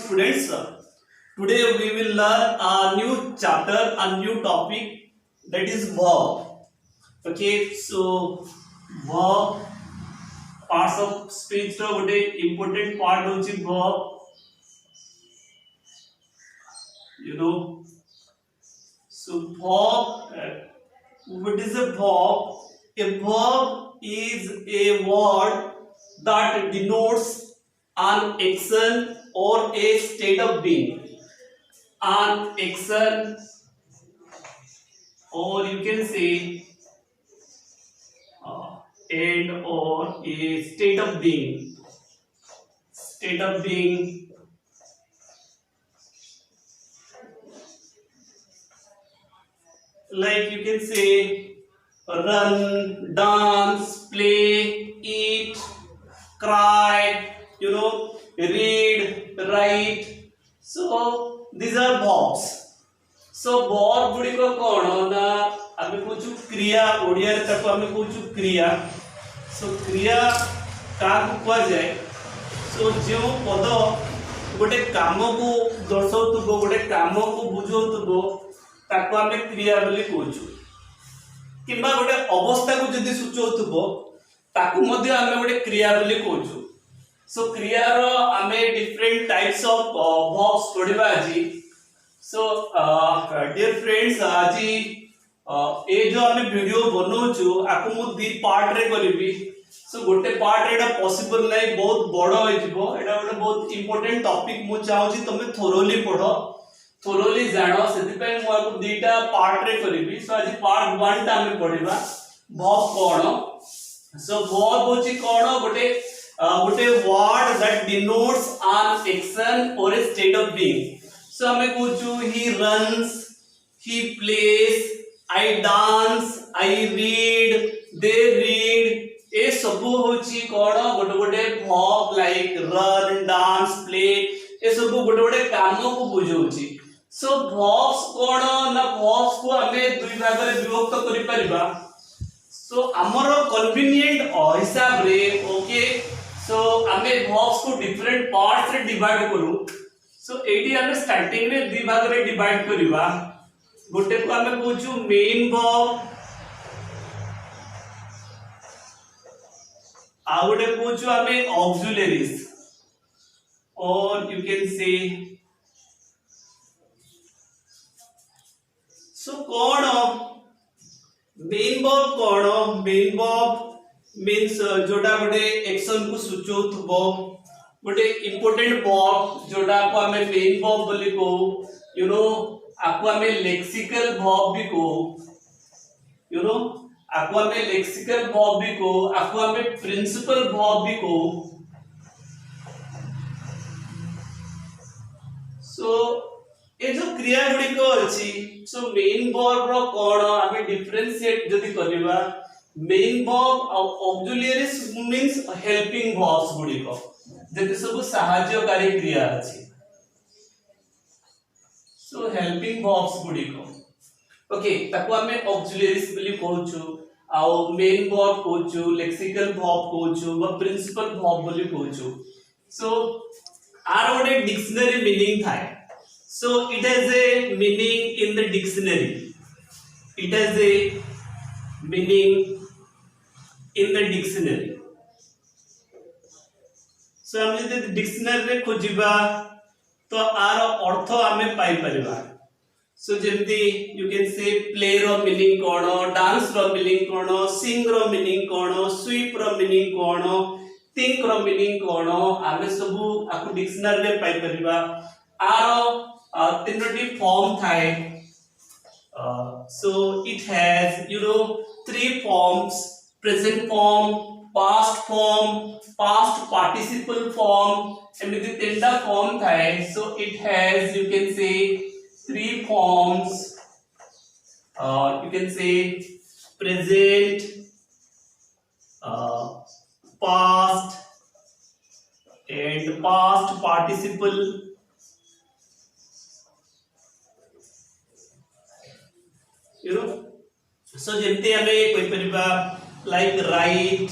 students. Today we will learn a new chapter, a new topic, that is verb. Okay, so verb parts of speech ro gote important part hochi verb. So verb. What is a verb? A verb is a word that denotes an action or a state of being. An action, or you can say and or a state of being. State of being. Like you can say run, dance, play, eat, cry, read, write. So these are verbs. So verb Gudi को कौन ना आमे कोचु क्रिया ओडिया रे ताको आमे कोचु क्रिया. So क्रिया का कुआ जाए. So जो पद गोटे काम को दर्शाउतबो गोटे काम को बुझाउतबो ताको आमे क्रिया बोली कोचु. किंबा गोटे अवस्था को जदि सूचौतबो ताको मध्ये आमे गोटे क्रिया बोली कोचु. So क्रिया रो आमे डिफरेंट टाइप्स ऑफ verbs पढिबा आजी. So dear friends, आज ए जो आमे वीडियो बनौछु आको मु दी पार्ट रे करिवि. सो गोटे पार्ट एटा पॉसिबल नै, बहुत बड़ होय जिवो. एटा गोटे बहुत इंपोर्टेंट टॉपिक मु चाहूची तमे थोरोली पढो, थोरोली जानो. सेति पे मु आको दीटा पार्ट रे करिवि. सो आज पार्ट 1 ता आमे पढिबा verb कोन. सो verb होची कोन गोटे word that denotes an action or a state of being. So हमें पूछू he runs, he plays, I dance, I read, they read. ए सबु होची कोन गोटे verb like run, dance, play. ए सबु गोटे काम को बुझौची. So verbs कोन ना verbs को हमें दुई भाग रे विभक्त करि परिबा. So हमर कन्वीनिएंट हिसाब रे ओके. So हमें verbs को डिफरेंट पार्ट्स रे डिवाइड करू. सो एटी हमें स्टार्टिंग में दि भाग रे डिवाइड करिवा. गोटे को हमें पूछू मेन वर्ब, आ गोटे पूछू हमें ऑक्सिलरीज, और यू कैन से सो कोन मेन वर्ब कोन. मेन वर्ब मींस जोटा गोटे एक्शन को सूचौथबो. गोटे इंपोर्टेंट वर्ब जोटा को हमें मेन वर्ब बोली को. आको हमें लेक्सिकल वर्ब भी को. आको हमें लेक्सिकल वर्ब भी को. आको हमें प्रिंसिपल वर्ब भी को. सो ए जो क्रिया गुडी को अछि. सो मेन वर्ब रो कोन हमें डिफरेंशिएट जदी करबा. Main verb auxiliaries means helping verbs गुडी को जति सब सहायकारी क्रिया अछि. सो हेल्पिंग वर्ब्स गुडी को ओके ताको हमें ऑक्सिलरीज बोली कहउछु. आ मेन वर्ब कहउछु, लेक्सिकल वर्ब कहउछु, व प्रिंसिपल वर्ब बोली कहउछु. सो आर गोटे डिक्शनरी मीनिंग थाए. So it has a meaning in the dictionary. It has a meaning in the dictionary. So हम जदि डिक्शनरी रे खोजिबा तो आर अर्थ हमें पाई परिबा. सो जेमती यू कैन से प्ले रो मीनिंग कोन, डांस रो मीनिंग कोन, सिंग रो मीनिंग कोन, स्वीप रो मीनिंग कोन, थिंक रो मीनिंग कोन. हमें सब आको डिक्शनरी रे पाई परिबा. आर तीनोटी फॉर्म थाए. So it has three forms: present form, past form, past participle form. एमिति तीनटा फॉर्म थाए. So it has, you can say, three forms. You can say present, past, and past participle. So जेमते हमें कोई परिबा like write,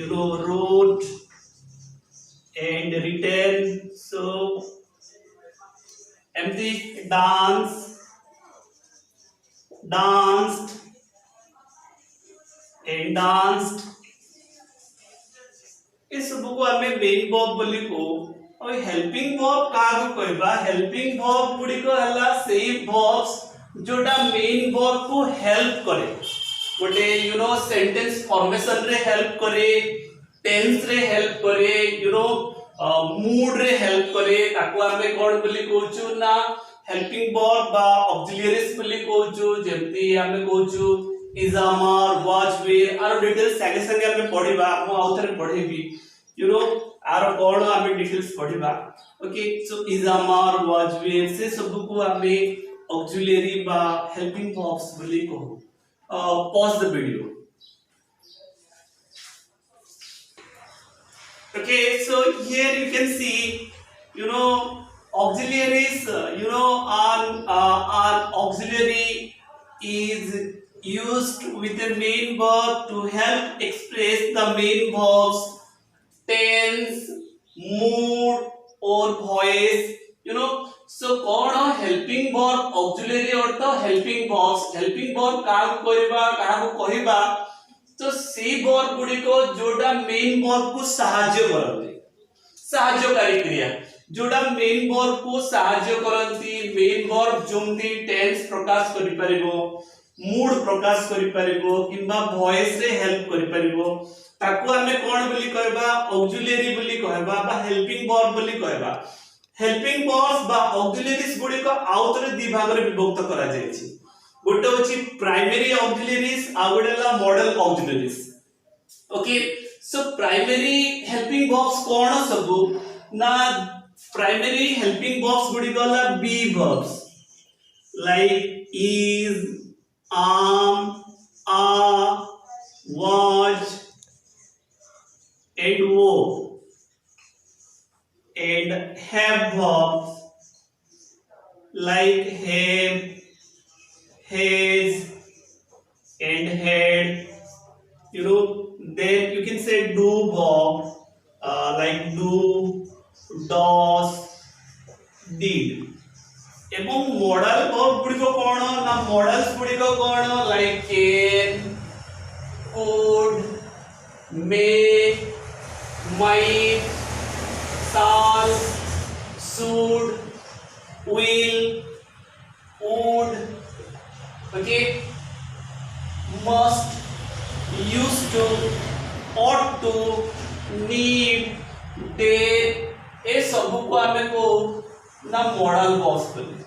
wrote and written. So एमती dance danced and danced ए सब को हमें main verb बोली को और हेल्पिंग वर्ब का को कहबा हेल्पिंग वर्ब गुडी को हला सेही वर्ब्स जोटा मेन वर्ब को हेल्प करे गोटे यू नो सेंटेंस फॉर्मेशन रे हेल्प करे टेंस रे हेल्प करे यू नो मूड रे हेल्प करे ताको हमें कोन बोली कहूछु ना हेल्पिंग वर्ब बा ऑक्सिलियरीज बोली कहूछु जेमती हमें कहूछु इज आर वाज वेयर आर डिटेल्स संगे संगे हमें पढिबा हम आउथरे पढेबी यू नो आर कोन हमें डिटेल्स पढिबा okay so is are was were से सब को हमें ऑक्सिलियरी बा हेल्पिंग वर्ब्स बोली कहू pause the video okay so here you can see you know auxiliaries auxiliary is used with the main verb to help express the main verbs tense mood or voice you know so कौन helping verb auxiliary और तो helping verb का कहबा कहबा तो सी verb गुडी को जोडा main verb को सहाय्य करंती सहाय्यकारी क्रिया जोडा मेन वर्ब को सहाय्य करंती मेन वर्ब जुमती टेंस प्रकाश करि परिबो मूड प्रकाश करि परिबो किबा वॉइस रे हेल्प करि परिबो ताको हमें कोन बोली कहबा ऑक्सिलियरी बोली कहबा बा हेल्पिंग वर्ब बोली कहबा हेल्पिंग वर्ब्स बा ऑक्सिलियरीज गुडी को आउतरे दि भाग रे विभक्त करा जायछि गोटे होची प्राइमरी ऑक्सिलियरीज आ गोटेला modal auxiliaries okay so primary helping verbs कोन सब ना प्राइमरी हेल्पिंग वर्ब्स गुडी गला बी वर्ब्स लाइक इज आम आ वाज एंड वो and have verbs like have has and had you know then you can say do verb like do does did एवं modal verb गुडी को कोन ना models गुडी को cone like can could may might shall should will would okay must used to ought to need dare ए सब को हमें को ना modal verbs बोले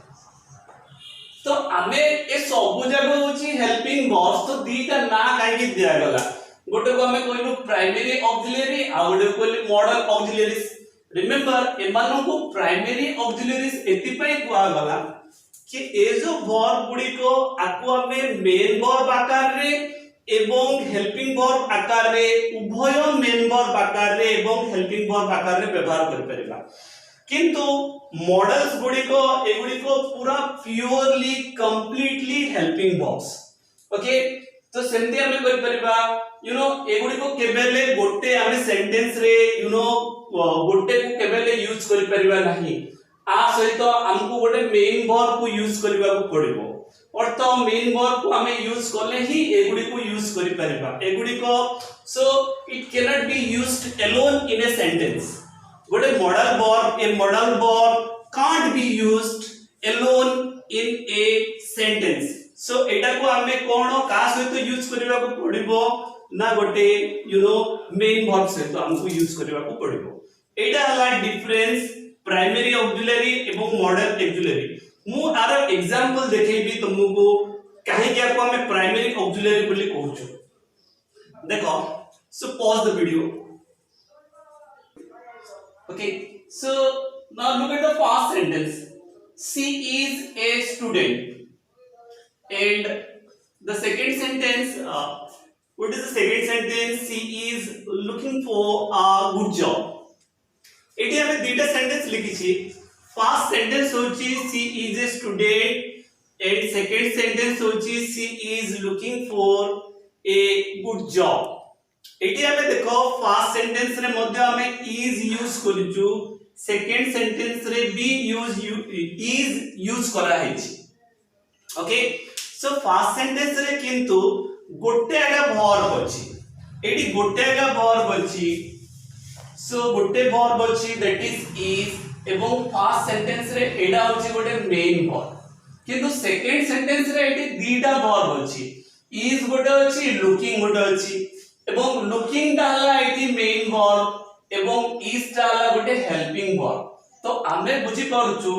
तो हमें ए सब जगह होची हेल्पिंग वर्ब्स तो दीटा ना काहे दिया गला गोटे को हमें कहलु प्राइमरी ऑक्सिलियरी आ गोटे कहलु मॉडल ऑक्सिलियरीज रिमेंबर एमानो को प्राइमरी ऑक्सिलियरीज एति पय कुआ गला कि ए जो वर्ब गुडी को आको हमें मेन वर्ब आकार रे एवं हेल्पिंग वर्ब आकार रे उभय मेन वर्ब आकार रे एवं हेल्पिंग वर्ब आकार रे व्यवहार कर परिबा किंतु मॉडल्स गुडी को ए गुडी को पूरा purely completely helping verbs okay तो सेंती हमें कर परिबा यू नो ए गुडी को केबेले गोटे हमें सेंटेंस रे यू नो गोटे को केबेले यूज कर परिबा नाही आ सहित हमको गोटे मेन वर्ब को यूज करबा को पड़िबो और तो मेन वर्ब को हमें यूज करले ही एगुडी को यूज करि परबा एगुडी को so it can not be used alone in a sentence गोटे modal verb can't be used alone in a sentence so एटा को हमें कोन का सहित यूज करबा को पड़िबो ना गोटे यू नो मेन वर्ब सहित हमको यूज करबा को पड़िबो एटा हला डिफरेंस प्राइमरी ऑक्सिलियरी एवं मॉडल ऑक्सिलियरी मु आर एग्जांपल देखेबी तुमको काहे कि आपको हमें प्राइमरी ऑक्सिलियरी बोली कहूछु देखो so pause the video okay so now look at the first sentence she is a student and the second sentence what is the second sentence she is looking for a good job एटी हमें दीटा sentence लिखी छी first sentence होची she is a student and second sentence होची she is looking for a good job एटी हमें देखो फर्स्ट सेंटेंस रे मध्ये हमें इज यूज करिजु सेकंड सेंटेंस रे बी यूज इज यूज करा हेछि ओके सो फास्ट सेंटेंस रे किंतु गोटे आगा वर्ब अछि एडी गोटे आगा वर्ब अछि सो गोटे वर्ब अछि दैट इज एवं फास्ट सेंटेंस रे एडा होछि गोटे मेन वर्ब किंतु सेकंड सेंटेंस रे एटी दीटा वर्ब अछि इज गोटे अछि लुकिंग गोटे अछि एवं लुकिंग टा हला एटी मेन वर्ब एवं इज टा हला गोटे हेल्पिंग वर्ब तो आमे बुझी पारुछु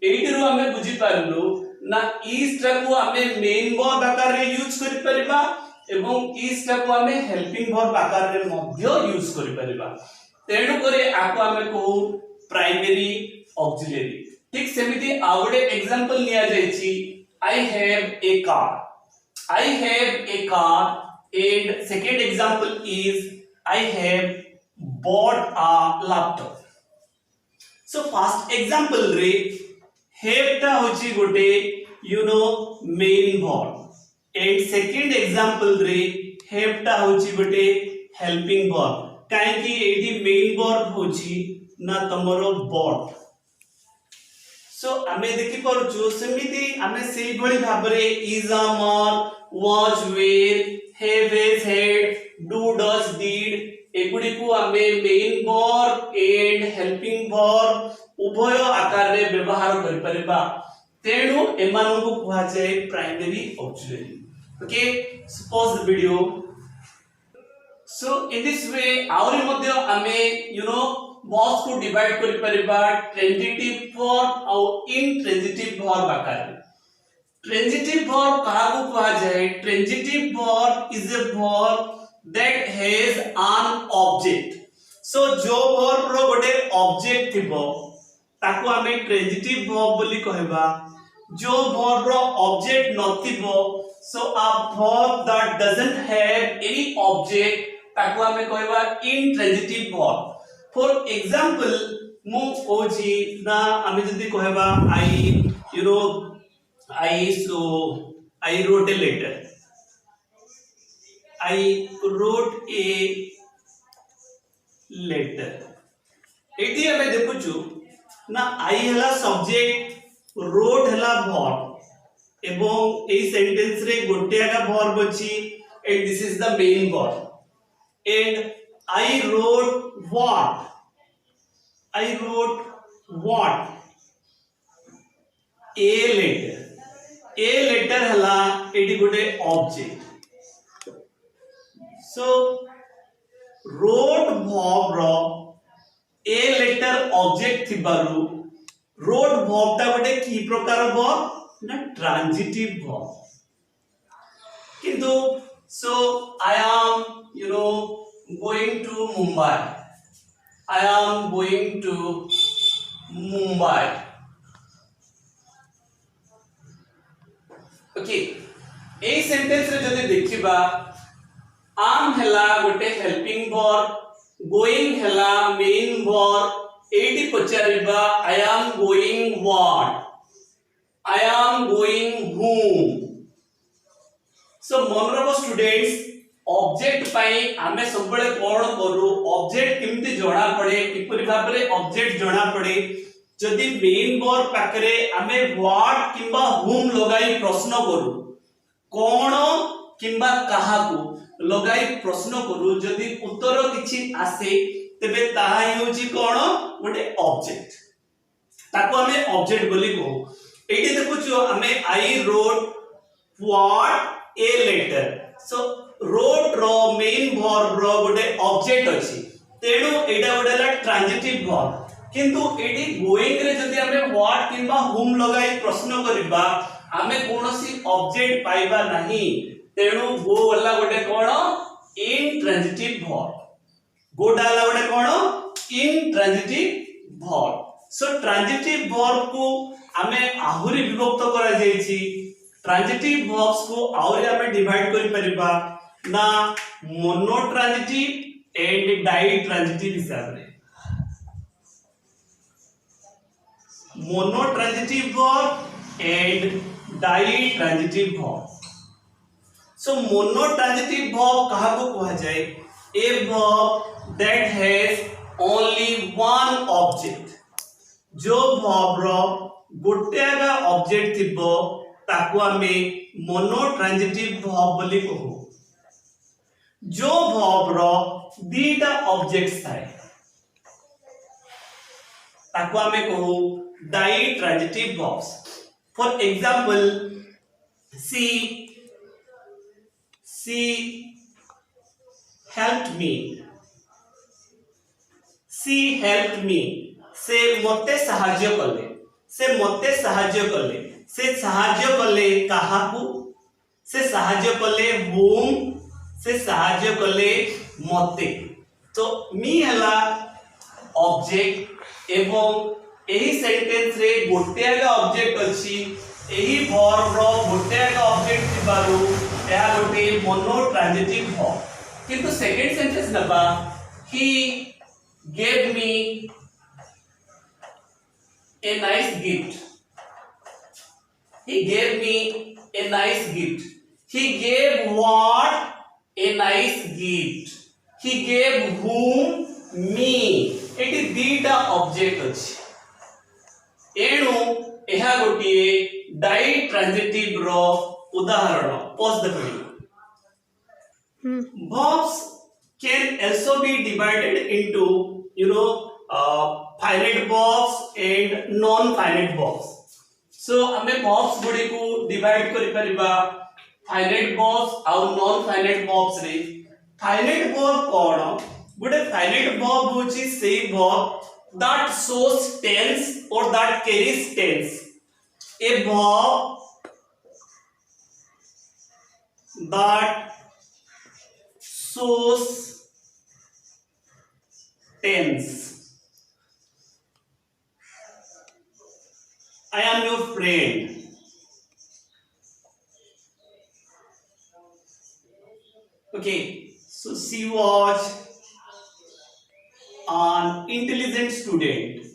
एइटिरु आमे बुझी पारलु ना इज टा को आमे मेन वर्ब आकार रे यूज करि परिबा एवं इज टा को आमे हेल्पिंग वर्ब आकार रे मध्य यूज करि परिबा तेणु करे आको आमे कहू प्राइमरी ऑक्सिलरी ठीक सेमिति आ गोटे एग्जांपल लिया जायछि I have a car and second example is I have bought a laptop so first example re have ta hochi gote main verb and second example re have ta hochi gote helping verb काहे कि AD main verb होची ना तमरो bought सो आमे देखि परछु सेमिति आमे सेही भली भाबरे is a more was were have has had do does did एगुडी को आमे main verb and helping verb उभय आकार रे व्यवहार करि परिबा तेनु एमान को कुहा जाय primary auxiliary okay suppose the video so in this way आउरी मध्ये आमे वर्ब्स को डिवाइड करि परिबा ट्रांजिटिव वर्ब और इनट्रांजिटिव वर्ब आकार ट्रांजिटिव वर्ब कहा को कहा जाए transitive verb is a verb that has an object so जो वर्ब रो गोटे ऑब्जेक्ट थिबो ताको हमें ट्रांजिटिव वर्ब बोली कहबा जो वर्ब रो ऑब्जेक्ट नथिबो so a verb that doesn't have any object ताको हमें कहबा इनट्रांजिटिव वर्ब फॉर एग्जांपल मु ओजी ना हमें जदी कहबा I wrote a letter. I wrote a letter. Eighty हमें देखुछु ना I हला सब्जेक्ट wrote हला verb एवं ए सेंटेंस रे गोटे आगा verb अछि and this is the main verb and I wrote what a letter हला एटी गोटे ऑब्जेक्ट सो wrote verb रो a letter ऑब्जेक्ट थिबारु wrote verb ता गोटे की प्रकार verb ना ट्रांजिटिव verb किंतु so I am going to Mumbai okay ए सेंटेंस रे जदि देखिबा आम हला गोटे हेल्पिंग वर्ब गोइंग हला मेन वर्ब एटी पचारिबा I am going what I am going home so मनरब स्टूडेंट्स ऑब्जेक्ट पाई आमे सबले कोन करू ऑब्जेक्ट किमती जणा पड़े किपरि भाबरे ऑब्जेक्ट जणा पड़े जदि मेन वर्ब पाकरे आमे व्हाट किंबा हुम लगाई प्रश्न करू कोन किंबा काहा को लगाई प्रश्न करू जदि उत्तर किछि आसे तबे ताहा हेउची कोन गोटे ऑब्जेक्ट ताको आमे ऑब्जेक्ट बोली कहू एटी देखुछु आमे I wrote what a letter so wrote रो मेन वर्ब रो गोटे ऑब्जेक्ट अछि तेनु एटा गोटेला ट्रांजिटिव वर्ब किंतु एटी गोइंग रे जदि हमें व्हाट किंबा हुम लगाई प्रश्न करिबा हमें कोनोसी ऑब्जेक्ट पाइबा नहीं तेनु गो वाला गोटे कोन इनट्रांजिटिव वर्ब गो डाला गोटे कोन intransitive verb so transitive verb को हमें आहुरी विभक्त करा जायछि ट्रांजिटिव वर्ब्स को आहुरी हमें डिवाइड करि परिबा ना मोनोट्रांजिटिव एंड डाइट्रांजिटिव हिसाब रे monotransitive verb and ditransitive verb so monotransitive verb कहा को कहा जाए a verb that has only one object जो verb रो गोटे आगा ऑब्जेक्ट थिबो ताकू हमें मोनोट्रांजिटिव verb बोली कहू जो verb रो दीटा ऑब्जेक्ट्स थाए ताकू हमें कहू डाइट्रांजिटिव verbs for example she helped me she helped me से मते सहाय्य कले से सहाय्य कले काहाकू से सहाय्य कले whom से सहाय्य कले मते तो मी हला ऑब्जेक्ट एवं एही सेंटेंस रे गोटे आगा ऑब्जेक्ट अछि एही वर्ब रो गोटे आगा ऑब्जेक्ट थिबारु एहा गोटे मोनोट्रांजिटिव वर्ब किंतु सेकंड सेंटेंस नबा he gave me a nice gift he gave me a nice gift he gave what a nice gift he gave whom me एटी दीटा ऑब्जेक्ट अछि एणु एहा गोटिए डाइट्रांजिटिव रो उदाहरण pause the video verbs can also be divided into finite verbs and non finite verbs so हमें verbs गुडी को डिवाइड करि परिबा finite verbs और non finite verbs रे finite verb कोन गुडे finite verb होची से verb that shows tense or that carries tense a verb that shows tense I am your friend okay so she was an intelligent student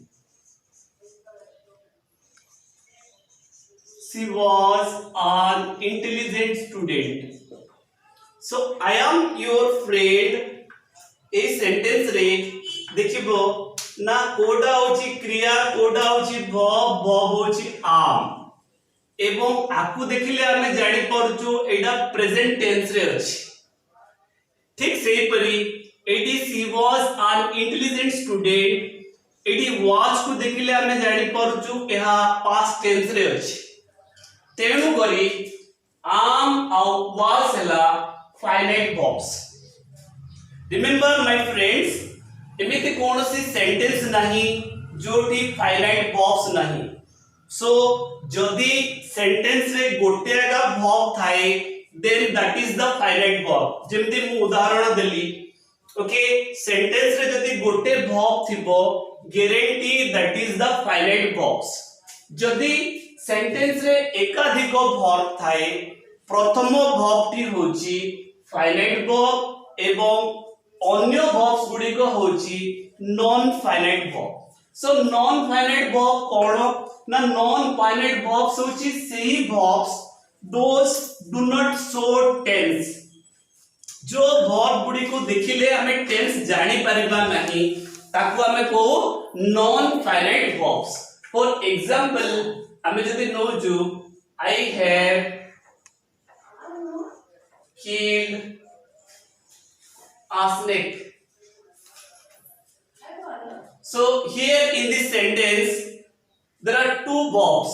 she was an intelligent student so I am your friend A sentence रे देखिबो ना कोडा होची क्रिया कोडा होची verb होची am एवं आकु देखिले हमें जानि परचु एडा प्रेजेंट टेंस रे अछि ठीक सेही परी एडी she was an intelligent student एडी was को देखिले हमें जानि परचु एहा past tense रे अछि तेनु करी am और was हला finite verbs remember my friends एमिति कोनोसी सेंटेंस नहीं जोटी फाइनाइट verbs नहीं सो जदी सेंटेंस रे गोटे आगा verb थाए then that is the finite verb जेमति मु उदाहरण देली ओके सेंटेंस रे जदी गोटे verb थिबो guarantee that is the finite verbs जदी सेंटेंस रे एकाधिक verb थाए प्रथम verb टी होची फाइनाइट verb एवं अन्य verbs गुडी को होची नॉन फाइनाइट verb सो नॉन फाइनाइट verb कोन ना नॉन फाइनाइट verbs होची सेही verbs those do not show tense जो verb गुडी को देखिले हमें टेंस जानि परिबा नहीं ताकू हमें को non finite verbs for example हमें जदी नोजु I have killed a snake so here in this sentence there are two verbs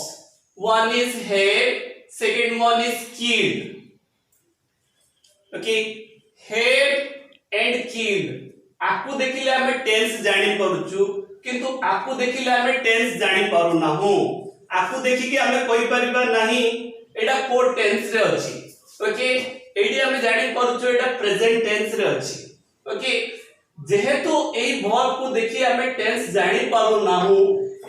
one is have second one is killed okay have and killed आकु देखिले हमें टेंस जानि परछु किंतु आकु देखिले हमें tense जानि पारु ना हो आकु देखि के हमें कोइ परिबा नहीं एडा कोड टेंस रे अछि ओके एडी हमें जानि परछु एडा प्रेजेंट टेंस रे अछि ओके जेहेतु एई वर्ब को देखि हमें टेंस जानि पारु ना हो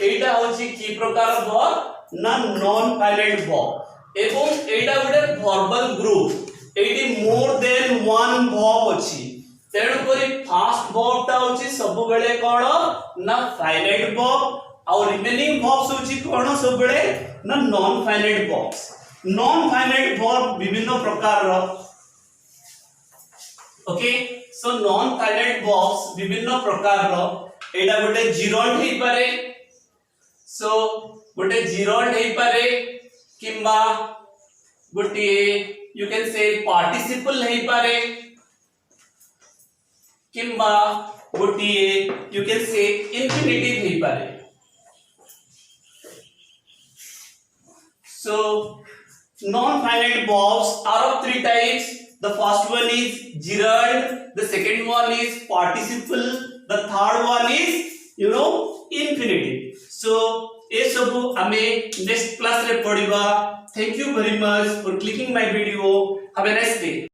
एटा होछि की प्रकार वर्ब ना नॉन फाइनाइट वर्ब एवं एटा गुडे वर्बल ग्रुप एडी मोर देन वन वर्ब अछि तेणु करी फास्ट वर्ब ता होछि सब बेले कोन ना फाइनाइट वर्ब और रिमेनिंग वर्ब्स होछि कोन सब बेले ना non finite verbs non finite verb विभिन्न प्रकार रो okay so non finite verbs विभिन्न प्रकार रो एडा गोटे जीरोंड हे पारे सो गोटे जिरोल्ड हेई पारे किंबा गोटे यू कैन से पार्टिसिपल हेई पारे किंबा गोटे यू कैन से इंफिनिटिव हेई पारे. So non-finite verbs are of three types. The first one is gerund, the second one is participle, the third one is infinitive. So ये सब हमें next class रे पढ़िबा. Thank you very much for clicking my video. Have a nice day.